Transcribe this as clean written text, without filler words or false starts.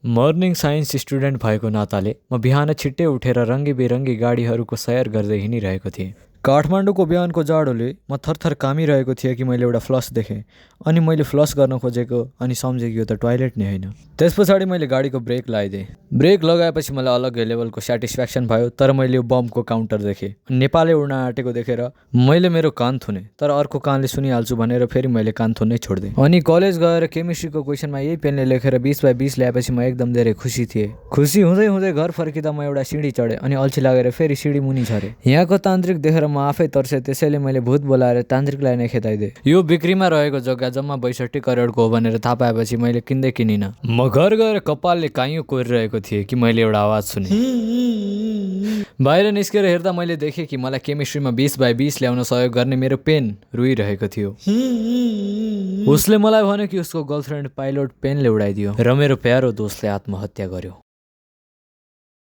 Morning science student भएको नाताले म बिहान छिट्टै उठेर रङ्गी गाडीहरूको सैर गर्दै हिँडिरहेको थिएँ। काठमाडौँको बिहानको जाडोले म थरथर कामिरहेको थिएँ कि मैले एउटा फ्लस देखेँ अनि मैले फ्लस गर्न खोजेको अनि सम्झेँ कि यो त टोयलेट नै होइन। त्यस पछाडि मैले गाडीको ब्रेक लगाइदिएँ। ब्रेक लगाएपछि मलाई अलग्गै लेभलको सेटिस्फ्याक्सन भयो। तर मैले यो बमको काउन्टर देखेँ। नेपालले उड्न आँटेको देखेर मैले मेरो कान थुने, तर अर्को कानले सुनिहाल्छु भनेर फेरि मैले कान थुन्नै छोडिदिएँ। अनि कलेज गएर केमिस्ट्रीको क्वेसनमा यही पेनले लेखेर 20/20 ल्याएपछि म एकदम धेरै खुसी थिएँ। खुसी हुँदै हुँदै घर फर्किँदा म एउटा सिँढी चढेँ अनि अल्छी लागेर फेरि सिँढी मुनि झरेँ। यहाँको तान्त्रिक देखेर म आफै तर्सेँ, त्यसैले मैले भूत बोलाएर तान्त्रिकलाई नै खेदाइदिएँ। यो बिक्रीमा रहेको जग्गा जम्मा 62 करोडको हो भनेर थाहा पाएपछि मैले किन्दै किनिनँ। म घर गएर कपालले काइयो कोरिरहेको थिएँ कि मैले एउटा आवाज सुनेँ। बाहिर निस्केर हेर्दा मैले देखेँ कि मलाई केमिस्ट्रीमा 20/20 ल्याउन सहयोग गर्ने मेरो पेन रोइरहेको थियो। उसले मलाई भन्यो कि उसको गर्लफ्रेन्ड पाइलोट पेनले उडाइदियो र मेरो प्यारो दोस्तले आत्महत्या गर्यो।